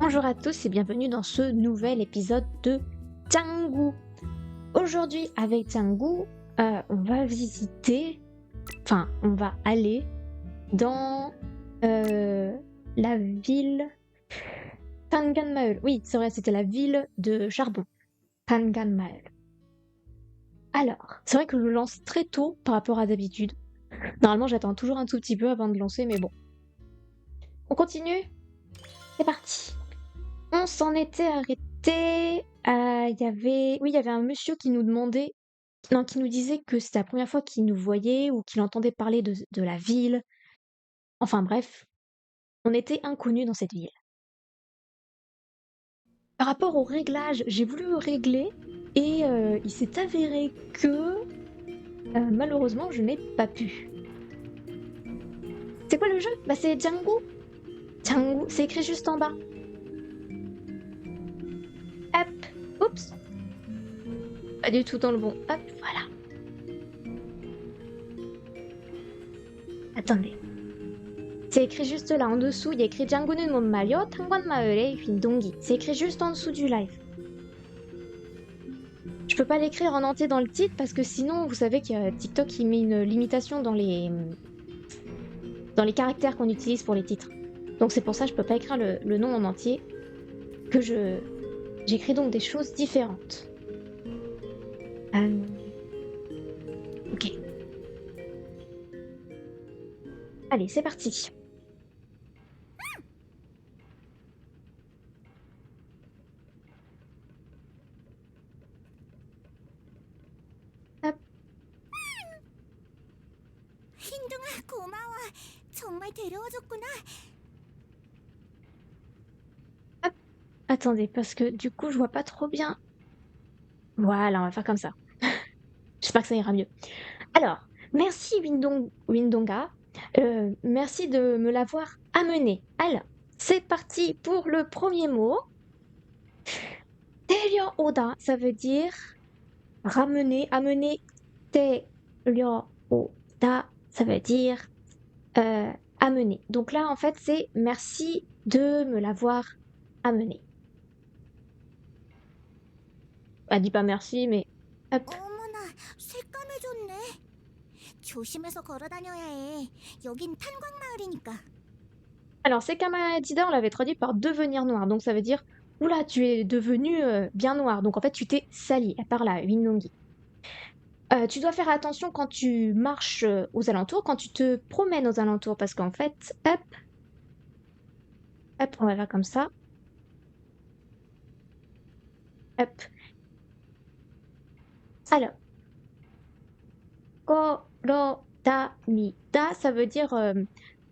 Bonjour à tous et bienvenue dans ce nouvel épisode de Canggu. Aujourd'hui avec Canggu, on va visiter, on va aller dans la ville Panganmaul. Oui, c'est vrai, c'était la ville de charbon, Panganmaul. Alors, c'est vrai que je le lance très tôt par rapport à d'habitude. Normalement, j'attends toujours un tout petit peu avant de lancer, mais bon. On continue? C'est parti. On s'en était arrêté. Il y avait un monsieur qui nous demandait, non, qui nous disait que c'était la première fois qu'il nous voyait ou qu'il entendait parler de la ville. Enfin bref, on était inconnus dans cette ville. Par rapport au réglage, j'ai voulu le régler et il s'est avéré que malheureusement je n'ai pas pu. C'est quoi le jeu? Bah c'est Django. Django, c'est écrit juste en bas. Hop, oups. Pas du tout dans le bon. Hop, voilà. Attendez. C'est écrit juste là, en dessous, il y a écrit Django는 못 말려, 탄광마을의 흰동기. C'est écrit juste en dessous du live. Je peux pas l'écrire en entier dans le titre parce que sinon, vous savez qu'il y a TikTok qui met une limitation dans les caractères qu'on utilise pour les titres. Donc c'est pour ça que je peux pas écrire le nom en entier, que j'écris donc des choses différentes. Ok. Allez, c'est parti. Hop. 흰둥아, 고마워. 정말 데려와줬구나. Attendez, parce que du coup, je vois pas trop bien. Voilà, on va faire comme ça. J'espère que ça ira mieux. Alors, merci Windonga. Merci de me l'avoir amené. Alors, c'est parti pour le premier mot. Oda, ça veut dire ramener, amener. Oda, ça veut dire amener. Donc là, en fait, c'est merci de me l'avoir amené. Elle dit pas merci, mais hop. 어머나, 새까매졌네. 조심해서 걸어 다녀야 해. 여긴 탄광마을이니까. Alors, c'est Kamadida, on l'avait traduit par devenir noir. Donc ça veut dire oula, tu es devenu bien noir. Donc en fait, tu t'es sali. Elle parle à Windongi. Tu dois faire attention quand tu marches aux alentours, quand tu te promènes aux alentours, parce qu'en fait, hop, hop, on va faire comme ça. Hop. Alors, korodamida, ça veut dire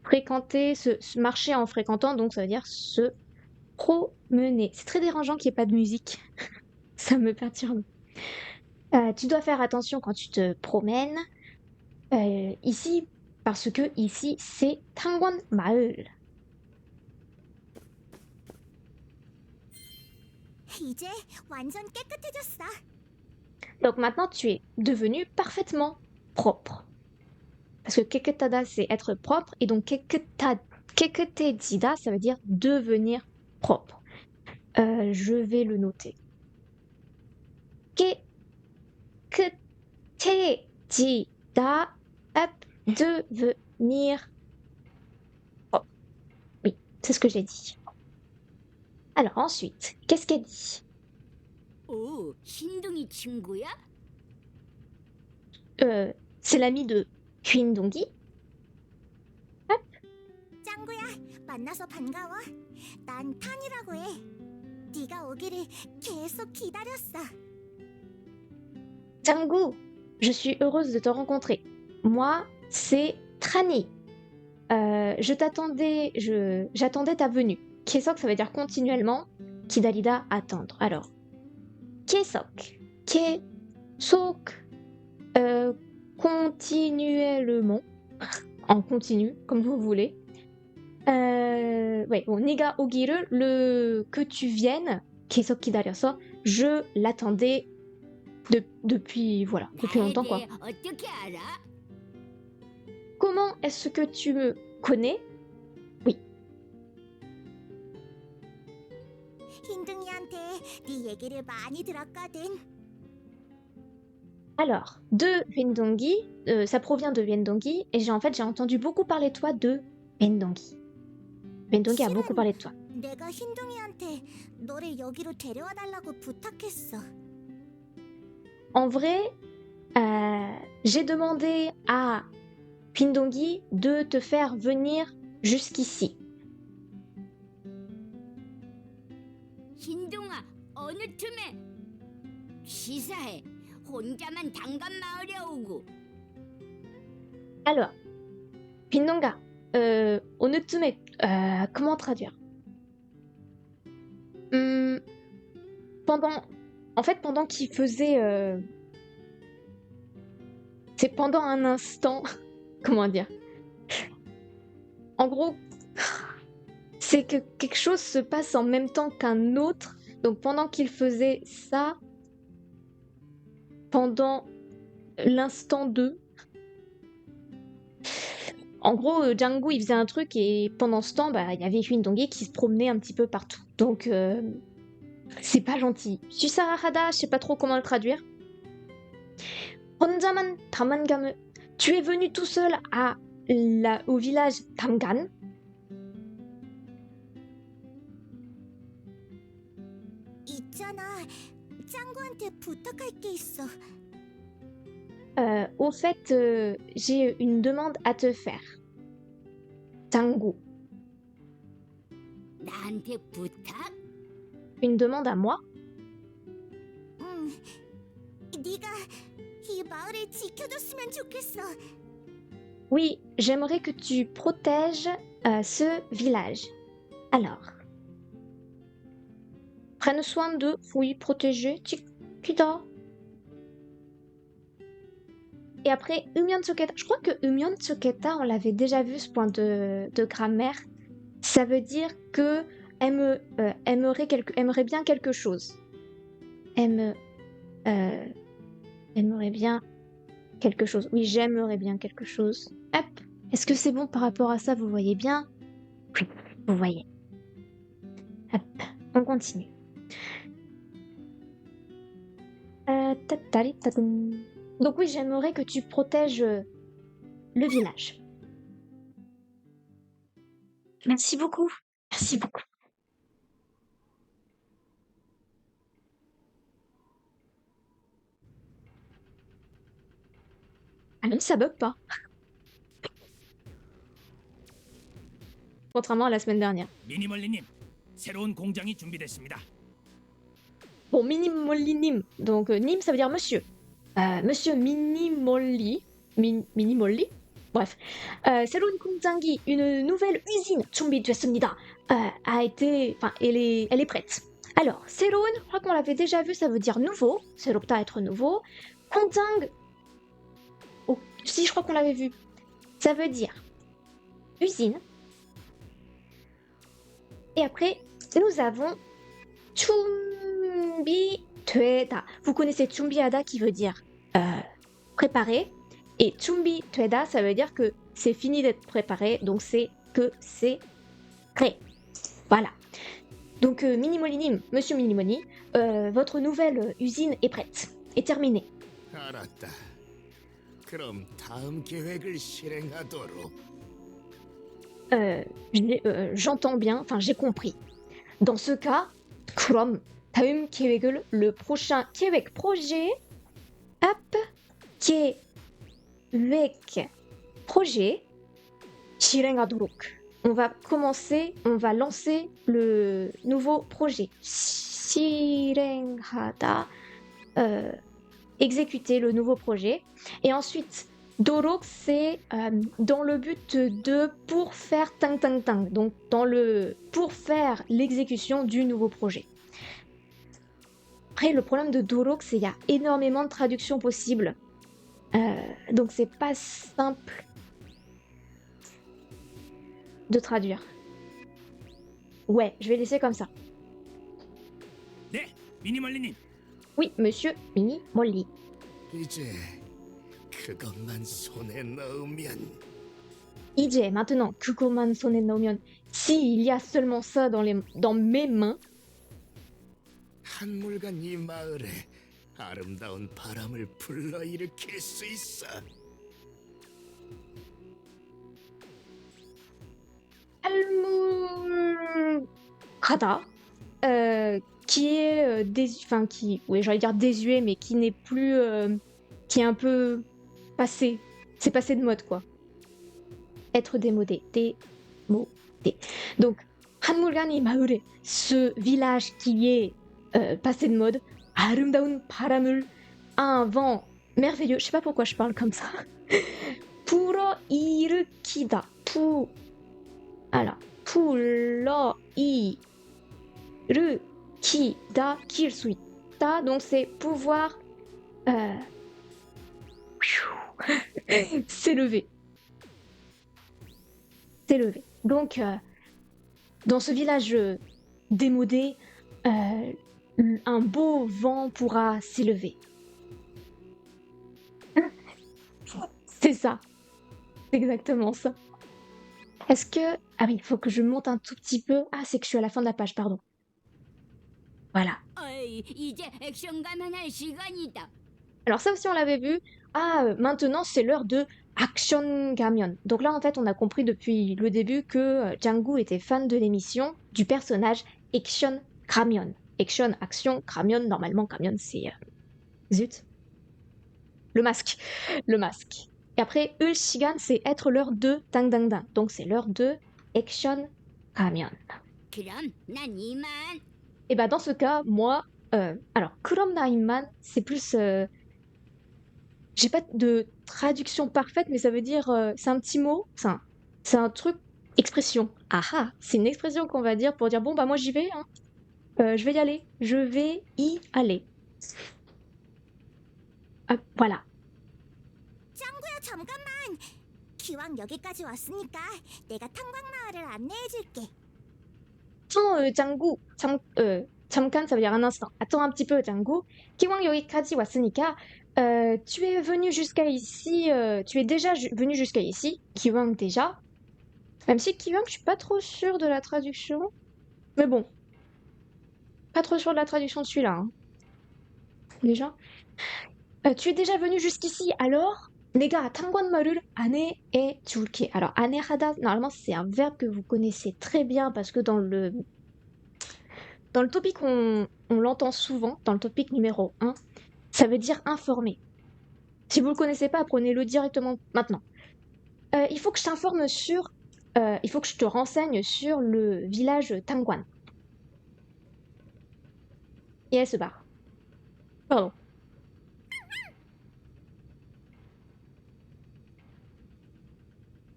fréquenter, se marcher en fréquentant, donc ça veut dire se promener. C'est très dérangeant qu'il n'y ait pas de musique. Ça me perturbe. Tu dois faire attention quand tu te promènes. Ici, parce que ici, c'est Tangwon Maul. 이제 완전 깨끗해졌어. Donc maintenant, tu es devenu parfaitement propre. Parce que keketada, c'est être propre. Et donc keketejida, ça veut dire devenir propre. Je vais le noter. Keketejida, hop, devenir propre. Oui, c'est ce que j'ai dit. Alors ensuite, qu'est-ce qu'elle dit? 오, 흰둥이 친구야? C'est l'ami de Windongi. 짱구야, 만나서 반가워. 난 탄이라고 해. 네가 오기를 계속 기다렸어. Tangu, je suis heureuse de te rencontrer. Moi, c'est Trani. J'attendais ta venue. Kesok, ça veut dire continuellement. Kidalida, attendre. Alors, Kesok. Kesok, continuellement. En continu, comme vous voulez. Niga ogiru, que tu viennes. Kesok kidaryoso, je l'attendais depuis longtemps, quoi. 나에 대해 어떻게 알아? Comment est-ce que tu me connais? Oui. 흰둥이한테 네 얘기를 많이 들었거든. Alors, de Wendongi, ça provient de Wendongi, et j'ai entendu beaucoup parler de toi de Wendongi. Wendongi a beaucoup parlé de toi. 내가 흰둥이한테 너를 여기로 데려와 달라고 부탁했어. En vrai, j'ai demandé à Wendongi de te faire venir jusqu'ici. 흰둥아, 어느 틈에 시사해. 혼자만 당감 마을에 오고. Alors, Pindonga, Onutume, comment traduire? Pendant qu'il faisait... c'est pendant un instant... comment dire? En gros, c'est que quelque chose se passe en même temps qu'un autre. Donc pendant qu'il faisait ça, pendant l'instant 2, en gros, Django, il faisait un truc et pendant ce temps, il y avait Huindongue qui se promenait un petit peu partout. Donc, c'est pas gentil. Susarahada, je sais pas trop comment le traduire. Honjaman Tamangamu, tu es venu tout seul au village Tamgan. 있잖아, 짱구한테 부탁할 게 있어. Au fait, j'ai une demande à te faire. Django. 나한테 부탁? Une demande à moi? 응, 네가 이 마을을 지켜줬으면 좋겠어. Oui, j'aimerais que tu protèges ce village. Alors, prenne soin de, oui, protéger, Kida. Et après, Umyon Tsuketa. Je crois que Umyon Tsuketa, on l'avait déjà vu ce point de grammaire. Ça veut dire que aimerait bien quelque chose. Aimerait bien quelque chose. Oui, j'aimerais bien quelque chose. Hop. Est-ce que c'est bon par rapport à ça? Vous voyez bien? Oui, vous voyez. Hop. On continue. Donc oui, j'aimerais que tu protèges le village. Merci beaucoup. Merci beaucoup. Ah même ça bug pas. Contrairement à la semaine dernière. 미니멀리님, 새로운 공장이 준비됐습니다. Bon, Minimolli-nim. Donc, Nim, ça veut dire monsieur. Monsieur Minimolli. Minimolli. Bref. Selon Kongjangi, une nouvelle usine, 준비됐습니다. A été... Enfin, elle est prête. Alors, Selon, je crois qu'on l'avait déjà vu, ça veut dire nouveau. Selopta, être nouveau. Kongjang... Oh, si, je crois qu'on l'avait vu. Ça veut dire usine. Et après, nous avons 준비되다. Vous connaissez 준비하다 qui veut dire préparer. Et 준비되다, ça veut dire que c'est fini d'être préparé. Donc c'est que c'est prêt. Voilà. Donc Minimolinim, monsieur Minimoni, votre nouvelle usine est prête. Est terminée. 알았다. 그럼 다음 계획을 실행하도록. J'entends bien, enfin j'ai compris. Dans ce cas, 그럼 다음 계획을, le prochain 계획 projet, hop, 계획 projet, 실행하도록. On va lancer le nouveau projet. 실행하다, exécuter le nouveau projet. Et ensuite, 도록, c'est dans le but de pour faire tang tang tang. Donc pour faire l'exécution du nouveau projet. Après, le problème de 도록, c'est qu'il y a énormément de traductions possibles. Donc c'est pas simple de traduire. Ouais, je vais laisser comme ça. 네, 미니멀리님. Oui, monsieur Mini Molly. 이제 그것만 손에 넣으면 이제 maintenant 그것만 손에 넣으면 s'il y a seulement ça dans mes mains, 한물간 이 마을에 아름다운 바람을 불러일으킬 수 있어. Almul Rada, qui est enfin qui, oui, j'allais dire désuet, mais qui n'est plus, qui est un peu passé. C'est passé de mode, quoi. Être démodé, démodé. Donc, Hanmulgani Maure, ce village qui est passé de mode, 아름다운 바람을, un vent merveilleux. Je sais pas pourquoi je parle comme ça. 불어일으키다. Alors, 불러일으키다, 킬 수 있다. Donc c'est pouvoir s'élever. S'élever. Donc, dans ce village démodé, un beau vent pourra s'élever. C'est ça. C'est exactement ça. Est-ce que... Ah oui, il faut que je monte un tout petit peu. Ah, c'est que je suis à la fin de la page, pardon. Voilà. 어이, 이제 액션 가면 할 시간이다. Alors ça aussi, on l'avait vu. Ah, maintenant, c'est l'heure de Action Gamion. Donc là, en fait, on a compris depuis le début que Jang-gu était fan de l'émission, du personnage Action Gamion. Action, action, Gamion. Normalement, Gamion, c'est... Zut. Le masque. Le masque. Et après, Ulshigan, c'est être l'heure de Dang Dang Dang. Donc c'est l'heure de Action Gamion. 그럼 난 이만. Et bah dans ce cas, moi... alors, Kurom Naiman, c'est plus... j'ai pas de traduction parfaite, mais ça veut dire... c'est un petit mot. C'est un truc... Expression. Ah ah, c'est une expression qu'on va dire pour dire, bon bah moi j'y vais, hein. Je vais y aller. Je vais y aller. Voilà. 짱구야 잠깐만. 기왕 여기까지 왔으니까 내가 탐광마을을 안내해줄게. Attends, Django. 잠깐, ça veut dire un instant. Attends un petit peu, Django. Kiwang Yorikaji Wasunika. Tu es venu jusqu'à ici. Tu es déjà venu jusqu'à ici. Kiwang déjà. Même si Kiwang, je suis pas trop sûre de la traduction. Mais bon. Pas trop sûre de la traduction de celui-là. Hein. Déjà. Tu es déjà venu jusqu'ici, alors 내가 탐관마를 안내해줄게. Alors, 안내하다, normalement, c'est un verbe que vous connaissez très bien parce que dans le topic, on l'entend souvent, dans le topic numéro 1, ça veut dire informer. Si vous ne le connaissez pas, apprenez-le directement maintenant. Il faut que je t'informe sur... il faut que je te renseigne sur le village Tangwan. Et elle se barre. Pardon.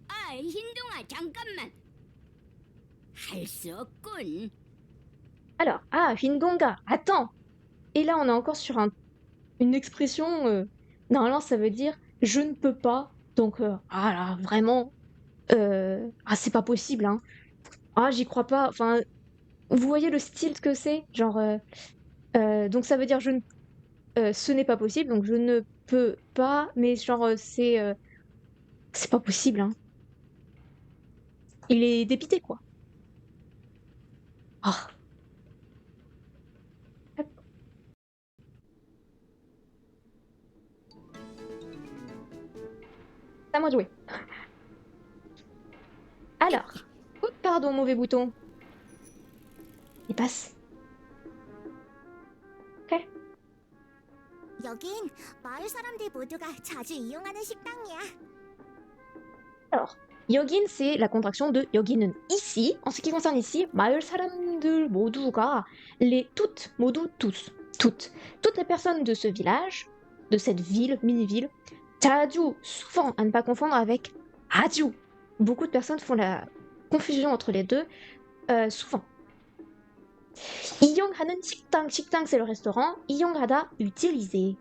아, 흰둥아, 잠깐만. 할 수 없군. Alors, ah, Hindonga, attends. Et là, on est encore sur une expression... normalement, ça veut dire « je ne peux pas ». Donc, ah là, vraiment... ah, c'est pas possible, hein. Ah, j'y crois pas. Enfin, vous voyez le style que c'est? Genre... donc, ça veut dire « je ne... ce n'est pas possible », donc « je ne peux pas », mais genre, c'est pas possible, hein. Il est dépité, quoi. Ah. C'est à moi de jouer. Alors. Oups, pardon, mauvais bouton. Il passe. Ok. 여긴 마을 사람들 모두가 자주 이용하는 식당이야. Alors, 여긴, c'est la contraction de 여기는. Ici, en ce qui concerne ici, 마을 사람들 모두가, toutes, 모두, tous, toutes les personnes de ce village, de cette ville, mini-ville, 자주, souvent, à ne pas confondre avec 아주. Beaucoup de personnes font la confusion entre les deux, souvent. 이용하는 식당, 식당 c'est le restaurant, 이용하다, utiliser.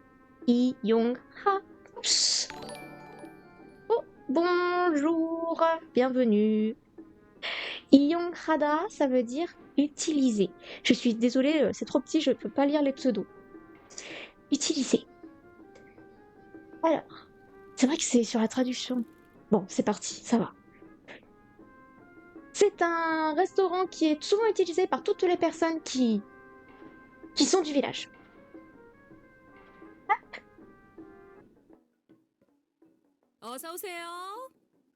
이용하, oups. Oh, bonjour, bienvenue. 이용하다, ça veut dire utiliser. Je suis désolée, c'est trop petit, je peux pas lire les pseudos. Utiliser. Alors, c'est vrai que c'est sur la traduction. Bon, c'est parti, ça va. C'est un restaurant qui est souvent utilisé par toutes les personnes qui qui sont du village. 어서 오세요.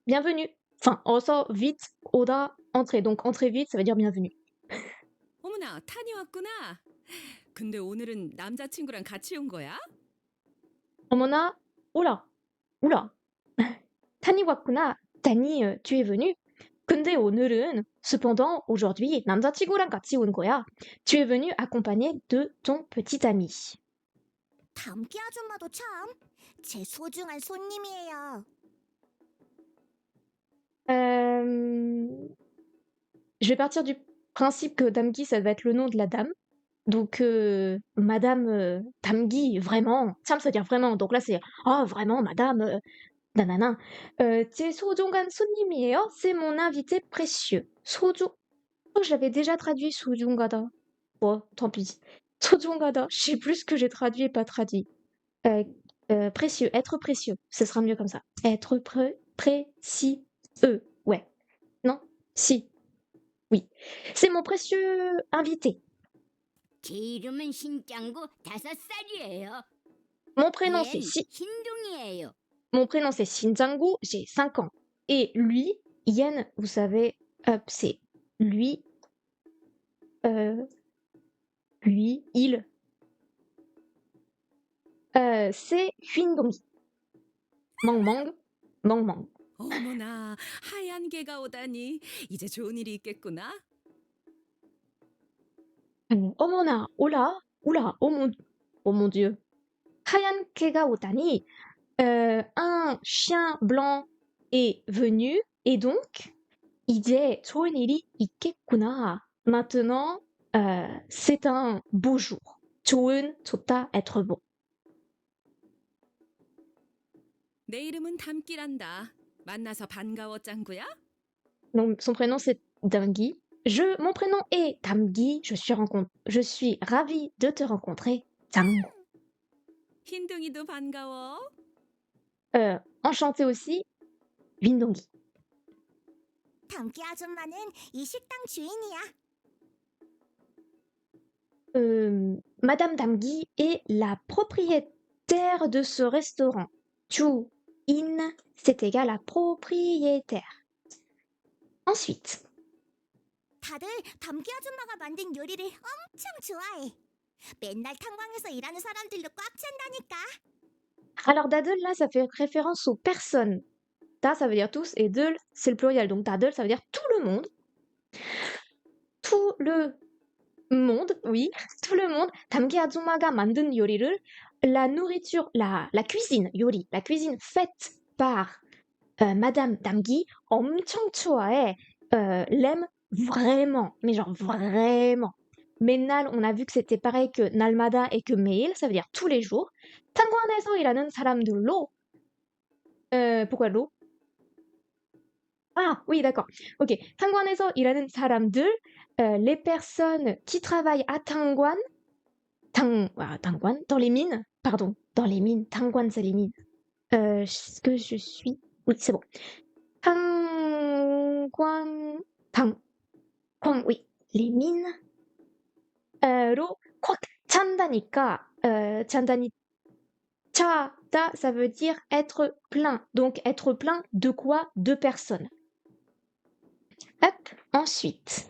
Bienvenue. Enfin, 어서 vite, 오다, entrez. Donc entrez vite, ça veut dire bienvenue. 어머나, 탄이 왔구나. 근데 오늘은 남자친구랑 같이 온 거야? 어머나, oula, oula. Tani wakuna, Tani, tu es venu. 근데 오늘은, cependant, aujourd'hui, 남자친구랑 같이 온 거야. Tu es venu accompagné de ton petit ami. 담기 아줌마도 참 제 소중한 손님이에요. Je vais partir du principe que Damgi, ça va être le nom de la dame. Donc, Madame Damgi, vraiment. Tiens, ça veut dire vraiment. Donc là, c'est oh, vraiment, Madame. Nanana. 제 소중한 손님이에요. C'est mon invité précieux. 소중. Oh, je l'avais déjà traduit, 소중하다. Bon, tant pis. 소중하다. Je sais plus ce que j'ai traduit et pas traduit. Précieux, être précieux. Ce sera mieux comme ça. Être précieux. Ouais. Non? Si. Oui. C'est mon précieux invité. 제 이름은 신짱구 5살이에요. Mon prénom, c'est 얜 신둥이에요. Mon prénom, c'est Shinjangu, j'ai 5 ans. Et lui, Yen, vous savez, hop, c'est lui, il, c'est Hyundongi. Mang. 어머나, 하얀 개가 오다니. 이제 좋은 일이 있겠구나. 어머나, oula, oh mon Dieu. Hayan Kega Otani, un chien blanc est venu, et donc, 이제 좋은 일이 있겠구나. Maintenant, c'est un beau jour. 좋은, 좋다, être beau. 내 이름은 담기란다. 만나서 반가워, 짱구야. Donc, son prénom, c'est Damgi. Mon prénom est Damgi. Je suis ravie de te rencontrer, Damgu. 흰둥이도 반가워. Enchantée aussi, Windongi. 담기 아줌마는 이 식당 주인이야. Madame Damgi est la propriétaire de ce restaurant. Chu in, c'est égal à propriétaire. Ensuite, 다들 담기 아줌마가 만든 요리를 엄청 좋아해. 맨날 탄광에서 일하는 사람들로 꽉 찬다니까. alors Dadel, là, ça fait référence aux personnes. Ta, ça veut dire tous, et Del, c'est le pluriel. Donc Dadel, ça veut dire tout le monde. Tout le monde, oui, tout le monde. 담기 아줌마가 만든 요리를, la nourriture, la cuisine, 요리, la cuisine faite par Madame Damgi, 엄청 좋아해, l'aime vraiment, mais genre vraiment. 맨날, on a vu que c'était pareil que 날마다 et que 매일, ça veut dire tous les jours. 탄광에서 일하는 사람들로, pourquoi l'eau? Ah, oui, d'accord. Ok. 탄광에서 일하는 사람들, les personnes qui travaillent à Tangwan, Tangwan, dans les mines, pardon, dans les mines, Tangwan, c'est les mines. Est-ce que je suis? Oui, c'est bon. Tangwan, oui, les mines. 로 꽉 찬다니까, 차다, ça veut dire être plein. Donc, être plein de quoi? De personnes. Hop, ensuite.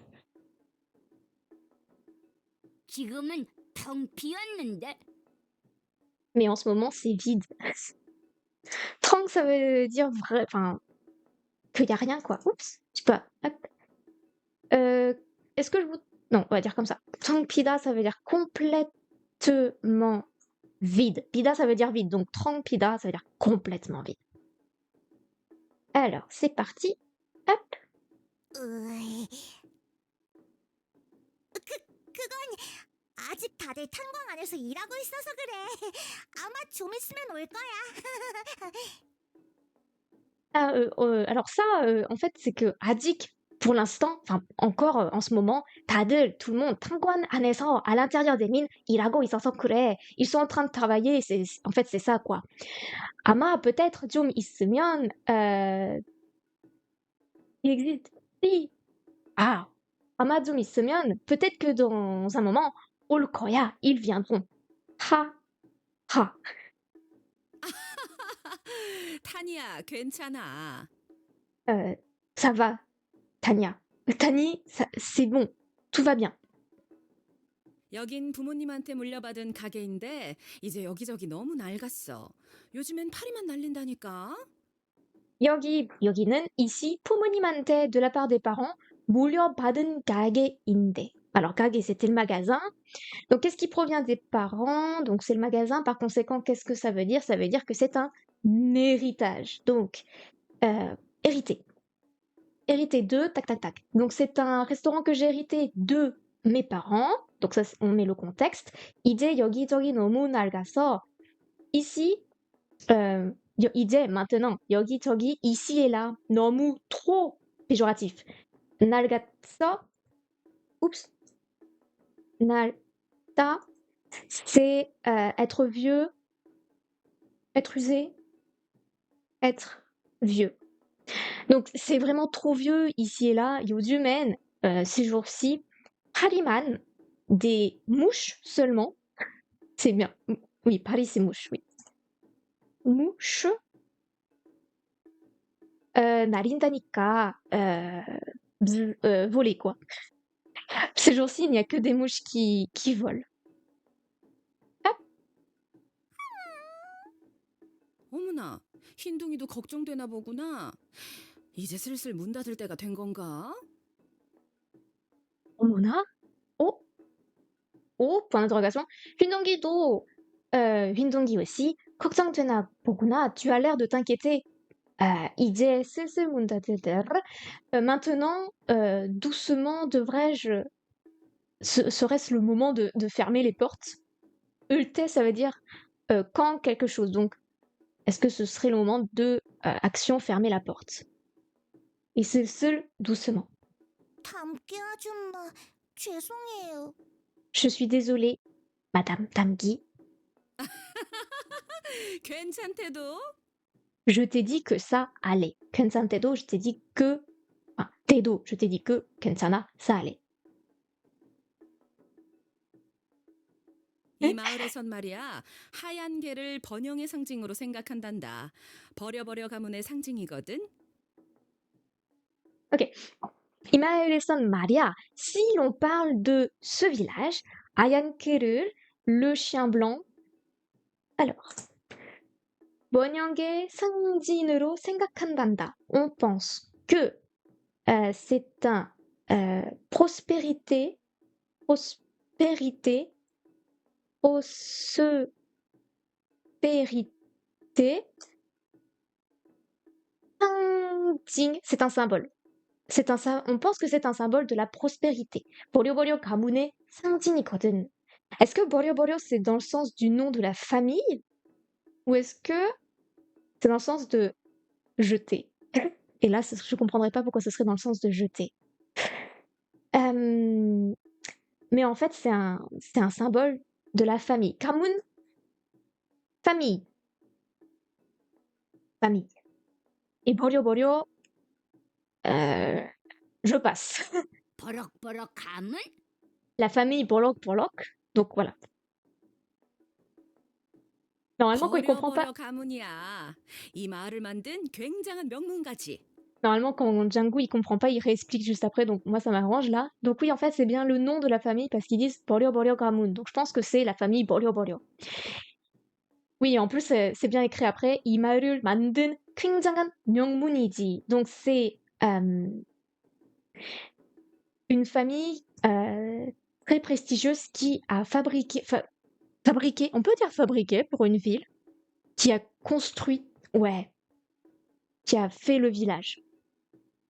지금은 텅 비었는데. Mais en ce moment, c'est vide. Trang, ça veut dire vrai, enfin, qu'il n'y a rien, quoi. Oups, je sais pas. Hop. Est-ce que je vous... Non, on va dire comme ça. Trang pida, ça veut dire complètement vide. Pida, ça veut dire vide. Donc, Trang pida, ça veut dire complètement vide. Alors, c'est parti. Hop. 으이. 그건 아직 다들 탄광 안에서 일하고 있어서 그래. 아마 좀 있으면 올 거야. Alors ça, en fait, c'est que 아직, pour l'instant, enfin encore en ce moment, 다들, tout le monde, 탄광 안에서, à l'intérieur des mines, 일하고 있어서 그래. Ils sont en train de travailler, en fait, c'est ça, quoi. 아마, peut-être, 좀 있으면, il existe, si. Ah, 아마 좀 있으면, peut-être que dans un moment, 올 거야. Ils viendront. Ha, ha. 타니야, 괜찮아. Ça va, Tania. Tani, c'est bon. Tout va bien. 여긴 부모님한테 물려받은 가게인데 이제 여기저기 너무 낡았어. 요즘엔 파리만 날린다니까. 여기는 ici 부모님한테 de la part des parents 물려받은 가게인데. Alors 가게 c'était le magasin. Donc qu'est-ce qui provient des parents? Donc c'est le magasin. Par conséquent, qu'est-ce que ça veut dire? Ça veut dire que c'est un héritage. Donc hérité. Hérité de tac tac tac. Donc c'est un restaurant que j'ai hérité de mes parents. Donc ça on met le contexte. 이제 여기저기 너무 낡아서 ici 이제 maintenant 여기저기 ici et là 너무 trop péjoratif. 낡았어. Oups. 낡다 c'est être vieux, être usé, être vieux. Donc c'est vraiment trop vieux ici et là. 요즘엔 ces jours-ci 파리만 des mouches seulement. C'est bien. Oui, Paris c'est mouche, oui. Mouche 날린다니까 voler quoi. Ces jours-ci, il n'y a que des mouches qui volent. Hop. 어머나, 흰둥이도 걱정되나 보구나. 이제 슬슬 문 닫을 때가 된 건가? 어머나? Oh, oh, point d'interrogation. 흰둥이도 흰둥이 aussi 걱정되나 보구나. Tu as l'air de t'inquiéter. 이제 슬슬 문 닫을 때. Maintenant, doucement devrais-je serait-ce le moment de fermer les portes? Ulte, ça veut dire quand quelque chose. Donc, est-ce que ce serait le moment de action fermer la porte? Et c'est seul doucement. 담기 아줌마, 죄송해요. Je suis désolée, Madame Tamgi. 괜찮대도? Je t'ai dit que ça allait. 괜찮대도, je t'ai dit que. Enfin, tedo, je t'ai dit que 괜찮아, ça allait. 이 마을에선 말이야, 하얀 개를 번영의 상징으로 생각한단다. 버려버려 가문의 상징이거든. Imaelson Maria, si l'on parle de ce village, Ayan Kerul, le chien blanc. Alors, 번영의 상징으로 생각한단다. On pense que c'est un prospérité, prospérité, 상징, c'est un symbole. On pense que c'est un symbole de la prospérité. 버려버려 가문의 상징이거든. Est-ce que 버려버려 c'est dans le sens du nom de la famille ou est-ce que c'est dans le sens de jeter? Et là, je comprendrais pas pourquoi ce serait dans le sens de jeter. Mais en fait, c'est un symbole de la famille. 가문, famille. Famille. Et 버려버려, je passe. 버럭버럭 가문? La famille Borlok. Donc voilà. Normalement, quand il comprend pas. 버려버려 가문이야. 이 마을을 만든 굉장한 명문가지. Normalement, quand Django il comprend pas, il réexplique juste après. Donc moi, ça m'arrange là. Donc oui, en fait, c'est bien le nom de la famille parce qu'ils disent Borlio Gamun. Donc je pense que c'est la famille Borlio. Oui, en plus, c'est bien écrit après. 이 마을을 만든 굉장한 명문이지. Donc c'est une famille très prestigieuse qui a fabriqué, on peut dire fabriqué pour une ville, qui a construit, ouais, qui a fait le village.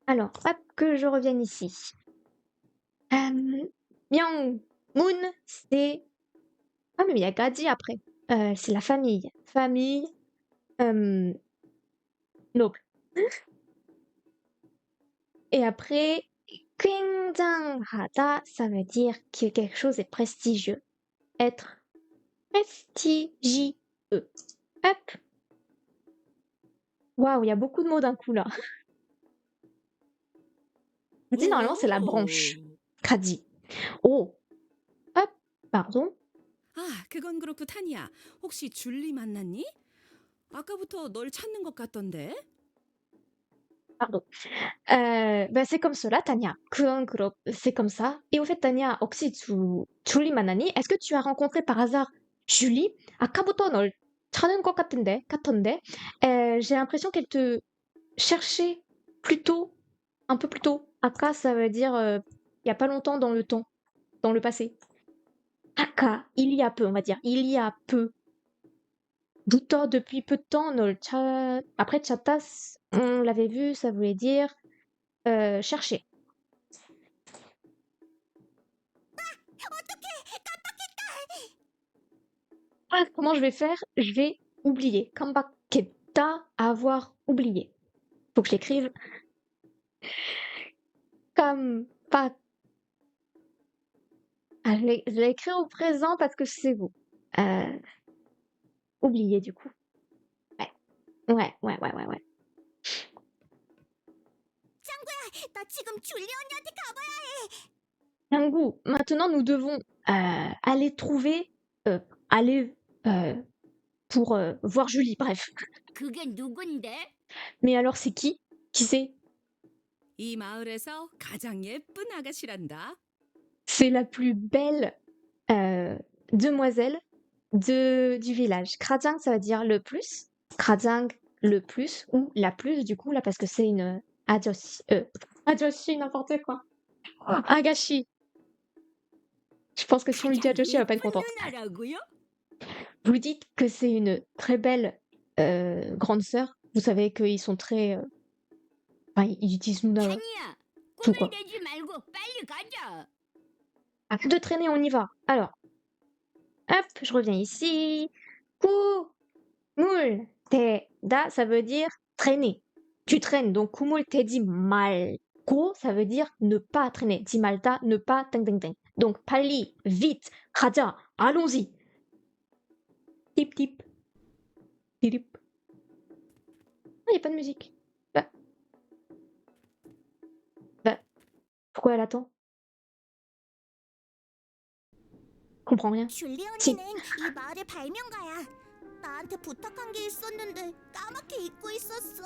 Alors, hop, que je revienne ici. Myangmun, c'est... Ah, mais il y a Gadi après. C'est la famille. Famille noble. Et après, 굉장하다, ça veut dire que quelque chose est prestigieux. Être prestigieux. Hop. Waouh, il y a beaucoup de mots d'un coup là. Gadi, normalement, c'est la branche. Gadi. Oh. Hop. Pardon? 아, 그건 그렇고 타니야. 혹시 줄리 만났니? 아까부터 널 찾는 것 같던데. Pardon. Bah, c'est comme cela, Tania. C'est comme ça. Et au fait, Tania, 혹시 줄리 만나니? Est-ce que tu as rencontré par hasard Julie? 아까부터 널 찾는 것 같던데. J'ai l'impression qu'elle te cherchait plus tôt, un peu plus tôt. 아까, ça veut dire il y a pas longtemps dans le temps, dans le passé. 아까, il y a peu, on va dire. Il y a peu. Buto, depuis peu de temps, après chatas, on l'avait vu, ça voulait dire chercher. Ah, comment je vais faire? Je vais oublier. Kambaketa, avoir oublié. Faut que je l'écrive. Kampa. Ah, je l'ai écrit au présent parce que c'est vous. Oublié du coup. Ouais. 나 지금 줄리 언니한테 가봐야 Tangu, maintenant nous devons aller trouver, aller pour voir Julie, bref. 그게 누군데? Mais alors c'est qui? Qui c'est? 이 마을에서 가장 예쁜 아가씨란다. C'est la plus belle demoiselle du village. Krajang, ça veut dire le plus. Krajang, le plus, ou la plus, du coup, là, parce que c'est une ajoshi. Ajoshi, n'importe quoi. Agashi. Je pense que si on lui dit ajoshi, elle va pas être contente. 누나라고요? Vous dites que c'est une très belle grande sœur. Vous savez qu'ils sont très. Enfin, ils utilisent Nuna. 타니야, tout 꿈을 quoi. 내지 말고 빨리 가자. Arrête de traîner, on y va. Alors, hop, je reviens ici. Kumul te da, ça veut dire traîner. Tu traînes, donc kumul te di malgo, ça veut dire ne pas traîner. Di malta, ne pas teng teng teng. Donc, pali, vite, raja, allons-y. Tip tip. Tip. Ah, y a pas de musique. Pourquoi elle attend? Comprends rien. 줄리 지- 언니는 이 마을의 발명가야. 나한테 부탁한 게 있었는데 까맣게 잊고 있었어.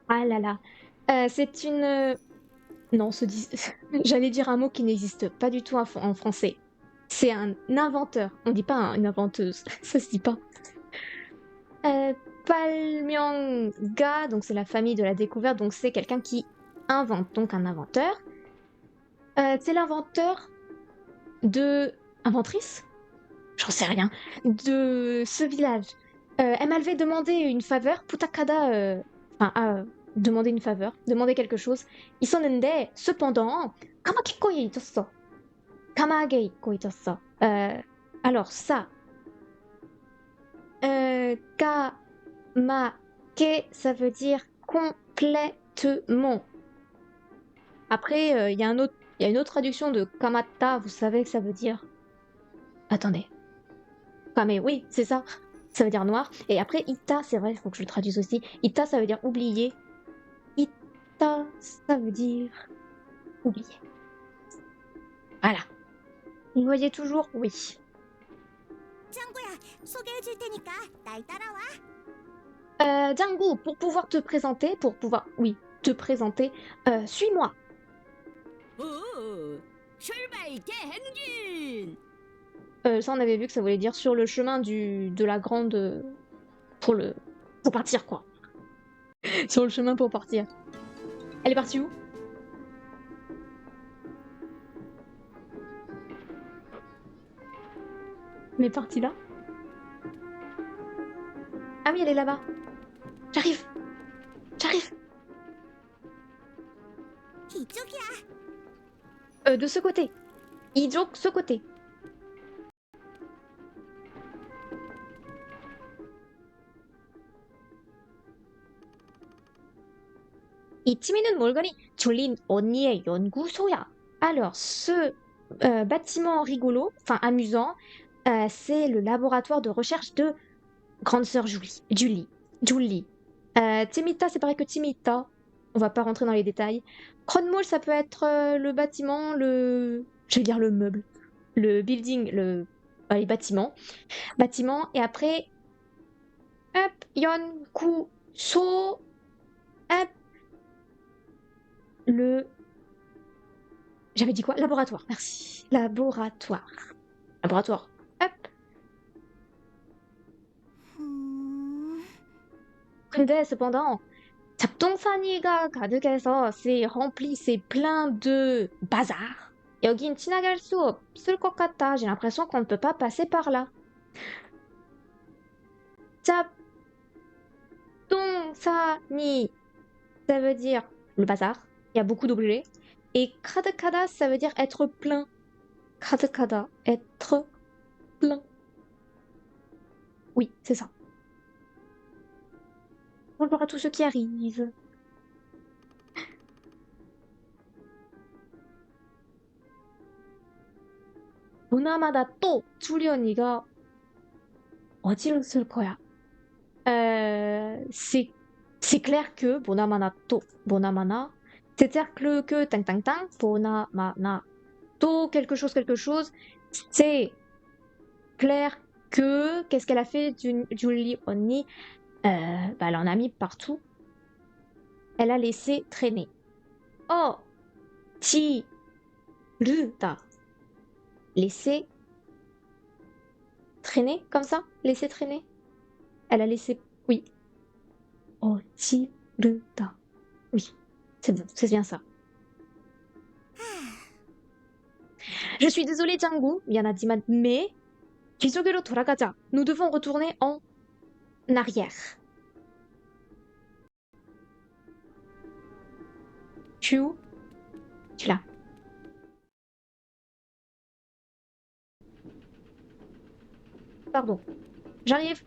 Ah là là. C'est une. Non, j'allais dire un mot qui n'existe pas du tout en français. C'est un inventeur. On dit pas une inventeuse. Ça se dit pas. Palmyanga, donc c'est la famille de la découverte, donc c'est quelqu'un qui invente, donc un inventeur. C'est l'inventeur de. Inventrice? J'en sais rien. De ce village. Elle m'avait demandé une faveur. Putakada. Enfin, demander une faveur. Demander quelque chose. 있었는데, cependant, 가마키코에 있었어. 가마에 있고 있었어. Alors, ça. Kamake, ça veut dire complètement. Après, il y a une autre traduction de kamata, vous savez que ça veut dire. Attendez. Kame, oui, c'est ça. Ça veut dire noir. Et après, ita, c'est vrai, il faut que je le traduise aussi. Ita, ça veut dire oublier. Ita, ça veut dire oublier. Voilà. Vous voyez toujours? Oui. 짱구야, 소개해줄 테니까 날 따라와. Django, pour pouvoir te présenter, oui, te présenter, suis-moi. 오, 출발 대행진. Ça, on avait vu que ça voulait dire sur le chemin de la grande. Pour partir, quoi. Sur le chemin pour partir. Elle est partie où? Elle est partie là? Ah oui, elle est là-bas. J'arrive. 이쪽이야. De ce côté. Ijok, ce côté. 이 팀이는 몰거니 졸린 언니의 연구소야. Alors, ce bâtiment rigolo, enfin amusant, c'est le laboratoire de recherche de grande sœur Julie. Timita, c'est pareil que Timita. On va pas rentrer dans les détails. Kronmall, ça peut être le bâtiment, je vais dire le meuble. le building, les bâtiments. Bâtiments, et après, hop, 연구, 소, hop, j'avais dit quoi? Laboratoire, merci. Laboratoire. Laboratoire, hop. 근데 cependant, 잡동사니가 가득해서 c'est rempli, c'est plein de bazar. 여긴 지나갈 수 없을 것 같다. J'ai l'impression qu'on ne peut pas passer par là. 잡동사니, ça veut dire le bazar. Il y a beaucoup d'objets. Et 가득하다, ça veut dire être plein. 가득하다, être plein. Oui, c'est ça. Bonjour à tous ceux qui arrivent. 보나마다 또 주련이가 어디를 쓸 거야? C'est clair que 보나마나 또 보나마나, c'est-à-dire que 땅땅땅 보나마나 또 quelque chose, c'est clair que qu'est-ce qu'elle a fait Julie 언니? Elle en a mis partout. Elle a laissé traîner. Oh, ti, ruta. Laisser traîner comme ça? Laisser traîner? Elle a laissé. Oui. Oh, ti, ruta. Oui, c'est bon, c'est bien ça. Je suis désolée, Django, 미안하지만, mais 뒤쪽으로 돌아가자. Nous devons retourner en arrière. Tu es où? Tu es là. Pardon. J'arrive.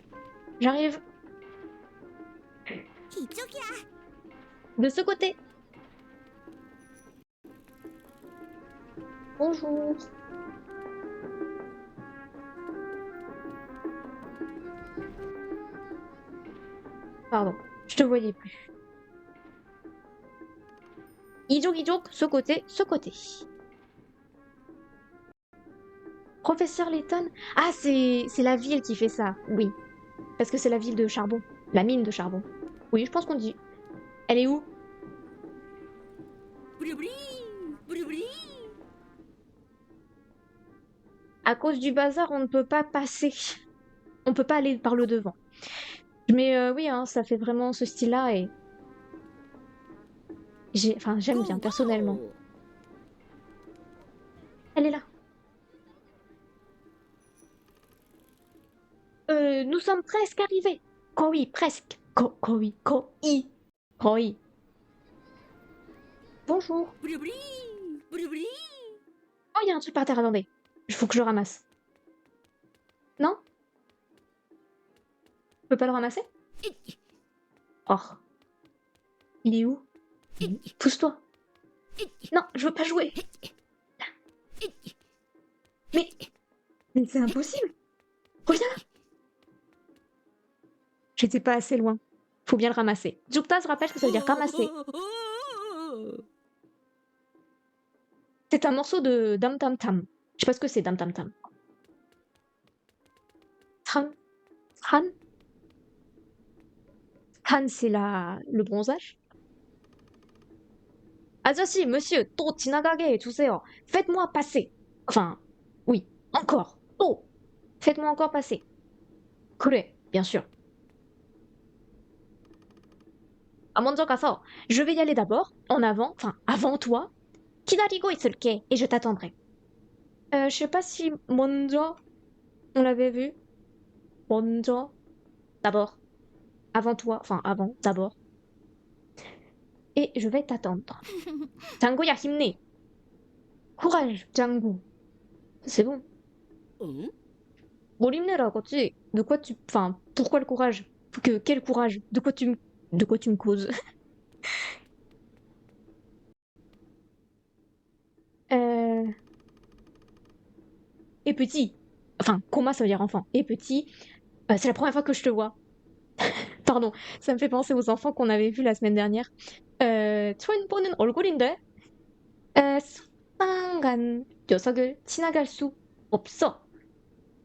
이쪽이야. De ce côté. Bonjour. Pardon, je te voyais plus. 이쪽, ce côté. Professeur Layton? Ah, c'est la ville qui fait ça, oui. Parce que c'est la ville de charbon. La mine de charbon. Oui, je pense qu'on dit. Elle est où? 부리부리 부리부리. À cause du bazar, on ne peut pas passer. On peut pas aller par le devant. Mais oui, hein, ça fait vraiment ce style-là et... j'aime bien, personnellement. Elle est là. Nous sommes presque arrivés. Koi, presque. Koi. Bonjour. 부리부리 부리부리. Oh, il y a un truc par terre, attendez. Il faut que je le ramasse. Non? Je peux pas le ramasser? Oh. Il est où? Pousse-toi. Non, je veux pas jouer. Mais c'est impossible. Reviens là. J'étais pas assez loin. Faut bien le ramasser. Jukta se rappelle ce que ça veut dire ramasser. C'est un morceau de Dam Tam Tam. Je sais pas ce que c'est Dam Tam Tam. Han, c'est le bronzage. 아저씨, monsieur, 또 지나가게 해주세요. Faites-moi passer. Enfin, oui, encore. 또. Faites-moi encore passer. 그래, bien sûr. 먼저 가서, je vais y aller d'abord, en avant, enfin, avant toi. 기다리고 있을게, et je t'attendrai. Je sais pas si 먼저, on l'avait vu. 먼저, d'abord. Avant toi, enfin, avant, d'abord. Et je vais t'attendre. 장구야, 힘내. Courage, 장구. C'est bon. 뭘 힘내라고지? De quoi tu... Enfin, pourquoi le courage? Quel courage? De quoi tu me causes? Et petit. Enfin, Koma, ça veut dire enfant. Et petit. C'est la première fois que je te vois. Pardon, ça me fait penser aux enfants qu'on avait vus la semaine dernière. 처음 보는 얼굴인데? 수상한 녀석을 지나갈 수 없어.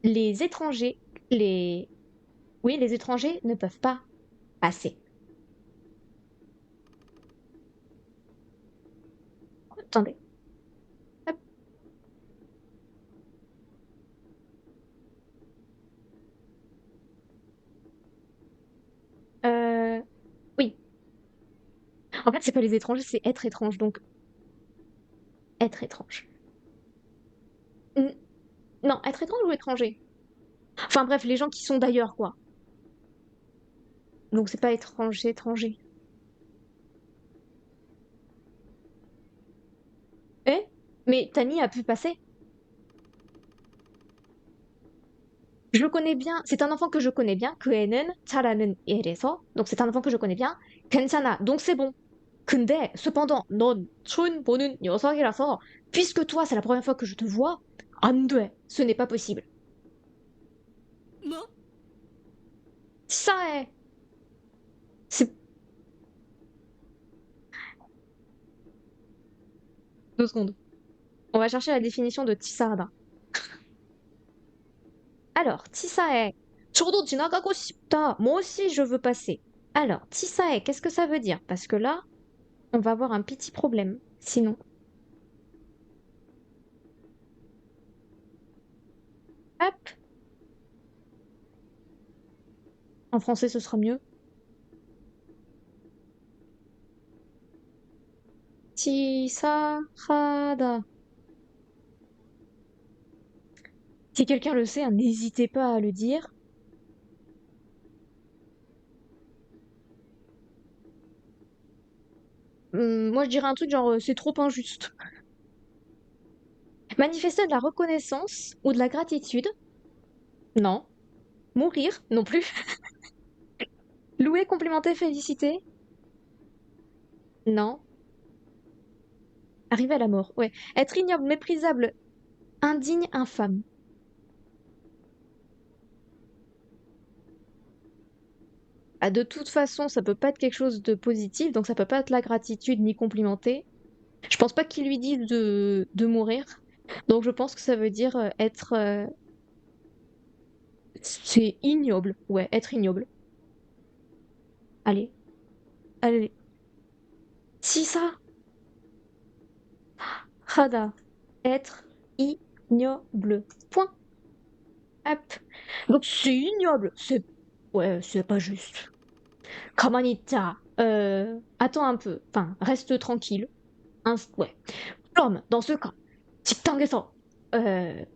Les étrangers, oui, les étrangers ne peuvent pas passer. Attendez. Hop. Oui. En fait, c'est pas les étrangers, c'est être étrange, donc être étrange. Non, être étrange ou étranger? Enfin bref, les gens qui sont d'ailleurs, quoi. Donc c'est pas étranger, étranger. Eh? Mais Tani a pu passer. Je le connais bien. C'est un enfant que je connais bien. 그 애는 잘하는 애래서. Donc c'est un enfant que je connais bien. 괜찮아. Donc c'est bon. 근데 cependant, 넌 처음 보는 녀석이라서 puisque toi c'est la première fois que je te vois, 안 돼. Ce n'est pas possible. 뭐? 치사해. C'est 2 secondes. On va chercher la définition de 치사하다. Alors, 치사해. 저도 지나가고 싶다. Moi aussi, je veux passer. Alors, 치사해, qu'est-ce que ça veut dire? Parce que là, on va avoir un petit problème. Sinon. Hop. En français, ce sera mieux. 치사하다. Si quelqu'un le sait, hein, n'hésitez pas à le dire. Moi, je dirais un truc genre c'est trop injuste. Manifester de la reconnaissance ou de la gratitude? Non. Mourir? Non plus. Louer, complimenter, féliciter? Non. Arriver à la mort, ouais. Être ignoble, méprisable, indigne, infâme. Ah, de toute façon, ça peut pas être quelque chose de positif, donc ça peut pas être la gratitude ni complimenter. Je pense pas qu'il lui dise de mourir. Donc je pense que ça veut dire être... c'est ignoble. Ouais, être ignoble. Allez. Allez. Si ça. Hada. Être ignoble. Point. Hop. Donc c'est ignoble. C'est... Ouais, c'est pas juste. 가만히 있자. Attends un peu. Enfin, reste tranquille. Ouais. 그럼, dans ce cas, 식당에서,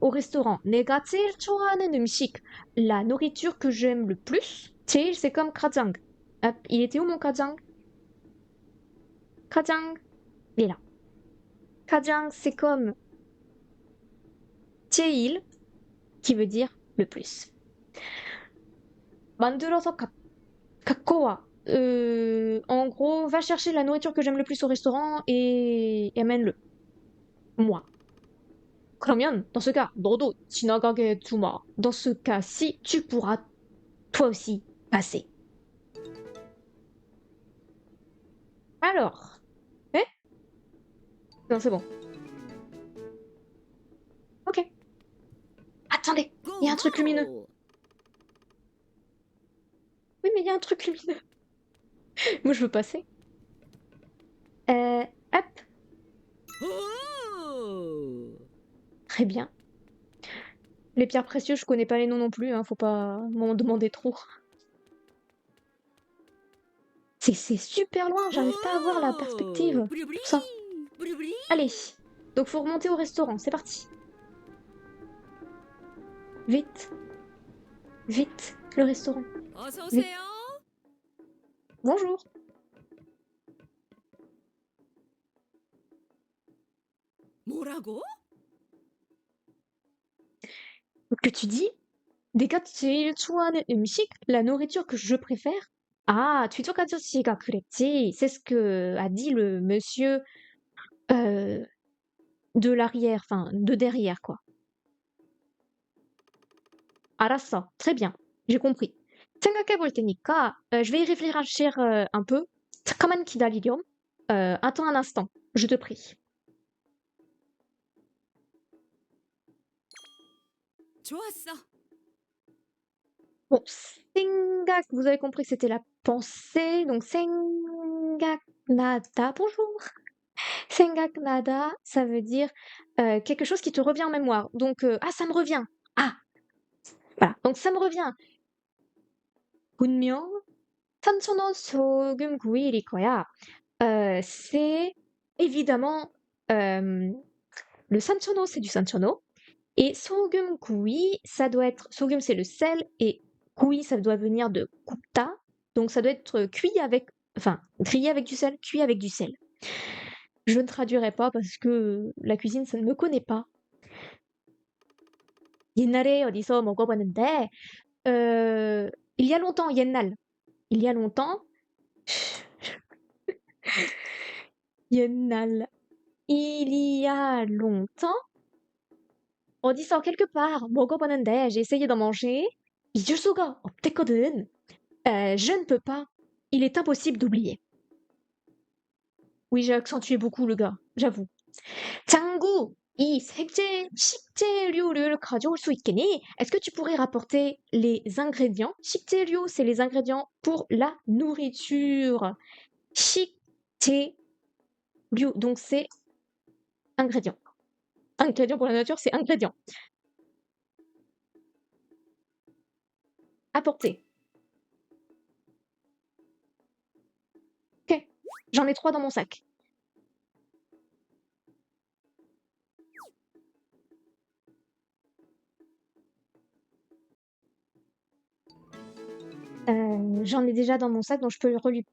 au restaurant, 내가 제일 좋아하는 음식, la nourriture que j'aime le plus, 제일 c'est comme 가장. Hop, il était où mon 가장? 가장, il est là. 가장 c'est comme 제일, qui veut dire le plus. 만들어서 갖고 와. En gros, va chercher la nourriture que j'aime le plus au restaurant et amène-le. Moi. 그러면, dans ce cas, 너도 지나가게 해주마. Dans ce cas-ci, tu pourras toi aussi passer. Alors. Eh? Non, c'est bon. Ok. Attendez, il y a un truc lumineux. Oui, mais il y a un truc lumineux. Moi, je veux passer. Hop. 오! Très bien. Les pierres précieuses, je connais pas les noms non plus, hein, faut pas m'en demander trop. C'est super loin, j'arrive pas à voir la perspective. 부리부리! Ça. 부리부리! Allez, donc faut remonter au restaurant, c'est parti. Vite. Vite, le restaurant. 어서 오세요. Bonjour. 뭐라고? Que tu dis? 내가 제일 좋아하는 음식, la nourriture que je préfère. Ah, 뒤쪽 아저씨가 그랬지. C'est ce que a dit le monsieur de l'arrière, enfin de derrière, quoi. 알았어, très bien, j'ai compris. 생각해 볼 테니까, je vais y réfléchir un peu. 잠깐만 기다리렴. Attends un instant, je te prie. 좋았어. Bon, 생각, vous avez compris que c'était la pensée, donc 생각나다, bonjour. 생각나다, ça veut dire quelque chose qui te revient en mémoire. Donc, ah, ça me revient. Ah, voilà. Donc, ça me revient. 분명 산천어 소금 구이일 거야. C'est évidemment le sanchono, c'est du sanchono. Et 소금 구이, ça doit être. Sogum, c'est le sel. Et 구이, ça doit venir de 굽다. Donc ça doit être cuit avec. Enfin, grillé avec du sel, cuit avec du sel. Je ne traduirai pas parce que la cuisine, ça ne me connaît pas. 옛날에 어디서 먹어봤는데, il y a longtemps, 옛날. Il y a longtemps. 옛날. Il y a longtemps. 어디서 quelque part 먹어봤는데 j'ai essayé d'en manger. 잊을 수가 없댔거든. Je ne peux pas. Il est impossible d'oublier. Oui, j'ai accentué beaucoup le gars, j'avoue. 장구, 이 식재료를 가져올 수 있겠니? Est-ce que tu pourrais rapporter les ingrédients? 식재료, c'est les ingrédients pour la nourriture. 식재료, donc c'est ingrédients. Ingrédients pour la nature, c'est ingrédients. Apporter. Ok, j'en ai 3 dans mon sac. J'en ai déjà dans mon sac, donc je peux lui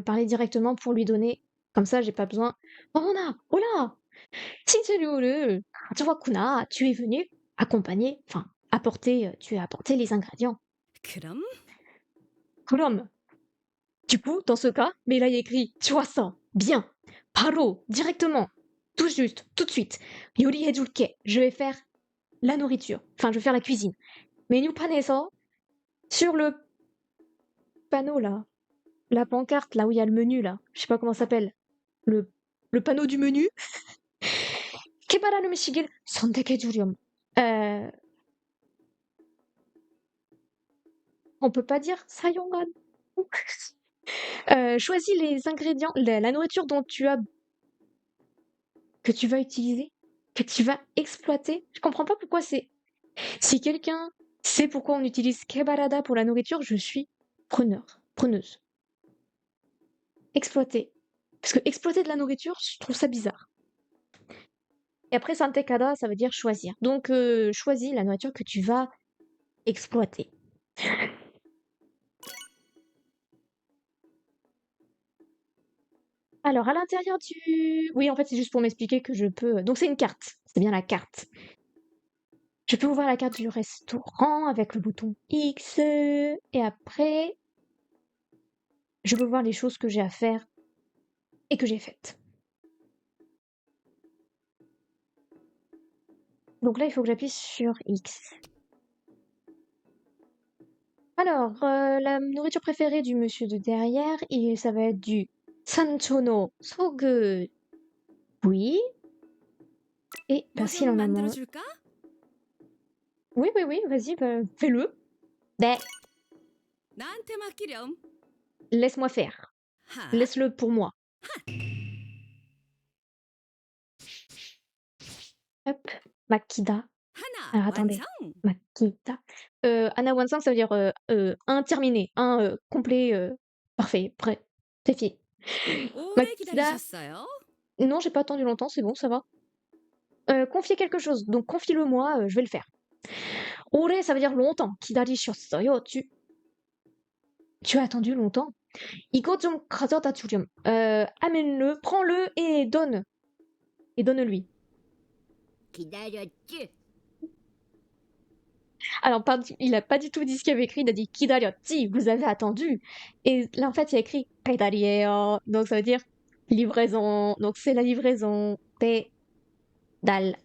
parler directement pour lui donner. Comme ça, j'ai pas besoin. 어머나, 올라! 식재료를 가져왔구나. Tu es venu accompagner, enfin, apporter, tu as apporté les ingrédients. 그럼 그럼, du coup, dans ce cas, mais là il y a écrit 좋았어, bien, 바로, directement, tout juste, tout de suite. 요리해줄게. Je vais faire la nourriture. Enfin, je vais faire la cuisine. 메뉴판에서 sur le panneau là, la pancarte là où il y a le menu là, je sais pas comment ça s'appelle, le panneau du menu. 개발한 음식을 선택해주렴. On peut pas dire 사용한. Choisis les ingrédients, la nourriture que tu vas utiliser, que tu vas exploiter. Je comprends pas pourquoi c'est. Si quelqu'un sait pourquoi on utilise 개발하다 pour la nourriture, je suis preneuse. Exploiter. Parce que exploiter de la nourriture, je trouve ça bizarre. Et après, 선택하다, ça veut dire choisir. Donc, choisis la nourriture que tu vas exploiter. Alors, à l'intérieur du... Oui, en fait, c'est juste pour m'expliquer que je peux... Donc, c'est une carte. C'est bien la carte. Je peux ouvrir la carte du restaurant avec le bouton X. Et après, je peux voir les choses que j'ai à faire et que j'ai faites. Donc là, il faut que j'appuie sur X. Alors, la nourriture préférée du monsieur de derrière, ça va être du 산초노 소금 구이. Et 뭐 s'il 좀 en a moins. 만들어줄까? Oui, vas-y, fais-le. Ben, 나한테 맡기렴. laisse-moi faire. 하. Laisse-le pour moi. Hop, Makida. 하나 Alors, attendez. 완성. Makida. Anna Wansang, ça veut dire un terminé, un complet, parfait, prêt, c'est fini. 오래 Makida. 기다리셨어요? Non, j'ai pas attendu longtemps, c'est bon, ça va. Confier quelque chose, donc confie-le-moi, je vais le faire. 오래, ça veut dire longtemps. 기다리셨어요. Tu as attendu longtemps. 이거 좀 가져다 주렴. Amène-le, prends-le et donne. Et donne-lui. 기다렸지? Alors, il a pas du tout dit ce qu'il y avait écrit, il a dit 기다렸지, vous avez attendu. Et là, en fait, il y a écrit 배달이에요. Donc, ça veut dire livraison. Donc, c'est la livraison. 배달.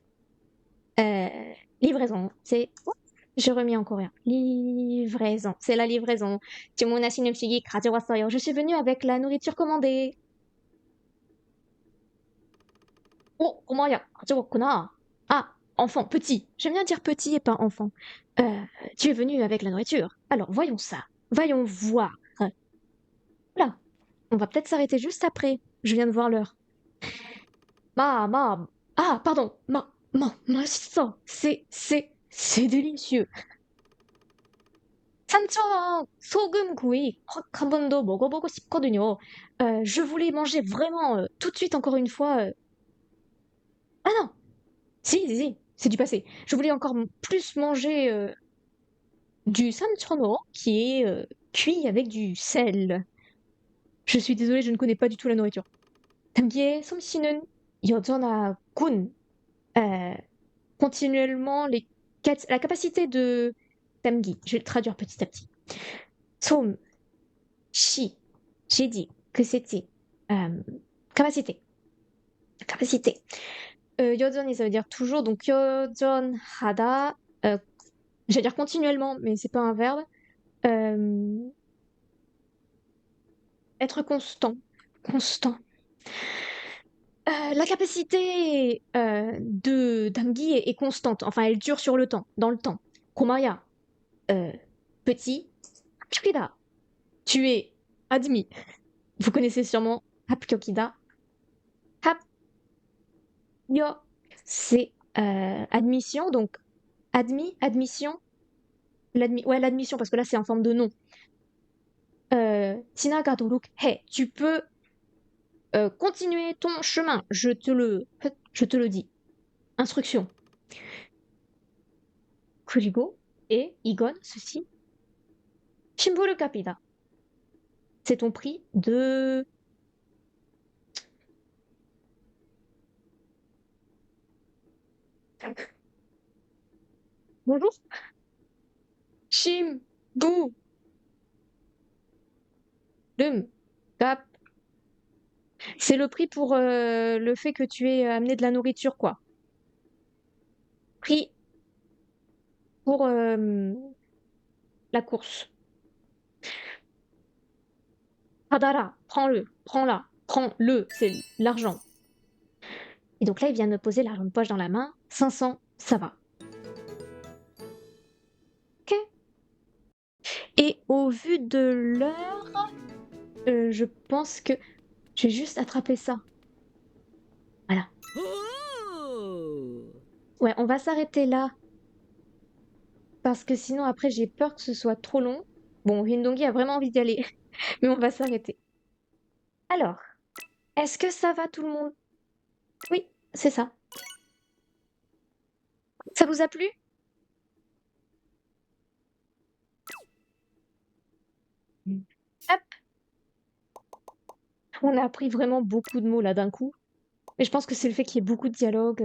Livraison. C'est. Oh, j'ai remis en coréen. Livraison. C'est la livraison. 주문하신 음식이 가져왔어요. Je suis venue avec la nourriture commandée. 고마워요. 가져왔구나. 아, enfant, petit. J'aime bien dire petit et pas enfant. Tu es venu avec la nourriture. Alors, voyons ça. Voyons voir. Là, on va peut-être s'arrêter juste après. Je viens de voir l'heure. Ah, pardon. Masito. C'est délicieux. 삼촌, 소금 구이 확 한 번 더 먹어보고 싶거든요. Je voulais manger vraiment tout de suite encore une fois. Ah non, si, c'est du passé. Je voulais encore plus manger du samchono qui est cuit avec du sel. Je suis désolée, je ne connais pas du tout la nourriture. 담기의 솜씨는 여전하군. Continuellement la capacité de Tamgi, je vais le traduire petit à petit. Som, shi, j'ai dit que c'était capacité. Capacité. 여전히, ça veut dire toujours, donc 여전하다, j'allais dire continuellement, mais c'est pas un verbe. Être constant. Constant. La capacité de Damgi est constante, enfin elle dure sur le temps, dans le temps. Komaya, petit. Hapkyokida, tu es admis. Vous connaissez sûrement Hapkyokida. Yo, c'est admission, donc admission. L'admission, parce que là c'est en forme de nom. Tinaga doruk he, tu peux continuer ton chemin, je te le dis. Instruction. 그리고 et igon, ceci. Shimburu kapida. C'est ton prix de bonjour. Shimbu. Kap. C'est le prix pour le fait que tu aies amené de la nourriture, quoi. Prix pour la course. Hadara, prends-le, prends-le, c'est l'argent. Et donc là, il vient de me poser l'argent de poche dans la main. 500, ça va. Ok. Et au vu de l'heure, je pense que je vais juste attraper ça. Voilà. 오! Ouais, on va s'arrêter là. Parce que sinon, après, j'ai peur que ce soit trop long. Bon, Hindongi a vraiment envie d'y aller. Mais on va s'arrêter. Alors, est-ce que ça va tout le monde? Oui, c'est ça. Ça vous a plu? Hop. On a appris vraiment beaucoup de mots là d'un coup. Mais je pense que c'est le fait qu'il y ait beaucoup de dialogue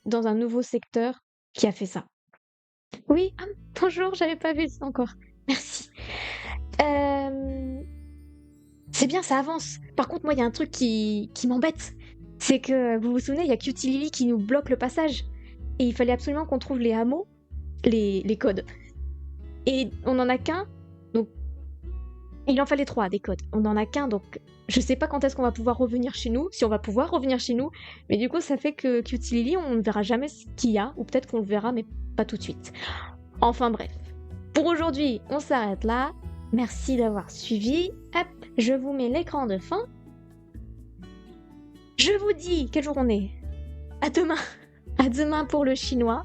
dans un nouveau secteur qui a fait ça. Oui, ah, bonjour, j'avais pas vu ça encore. Merci. C'est bien, ça avance. Par contre, moi, il y a un truc qui m'embête. C'est que, vous vous souvenez, il y a Cutie Lily qui nous bloque le passage. Et il fallait absolument qu'on trouve les hameaux, les codes. Et on n'en a qu'un, donc... Il en fallait 3, des codes. On n'en a qu'un, donc je sais pas quand est-ce qu'on va pouvoir revenir chez nous, si on va pouvoir revenir chez nous. Mais du coup, ça fait que Cutie Lily, on ne verra jamais ce qu'il y a, ou peut-être qu'on le verra, mais pas tout de suite. Enfin bref. Pour aujourd'hui, on s'arrête là. Merci d'avoir suivi. Hop, je vous mets l'écran de fin. Je vous dis, quelle journée? À demain. À demain pour le chinois.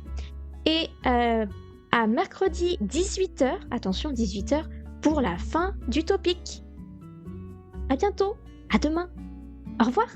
Et à mercredi 18h, attention 18h, pour la fin du topic. À bientôt. À demain. Au revoir.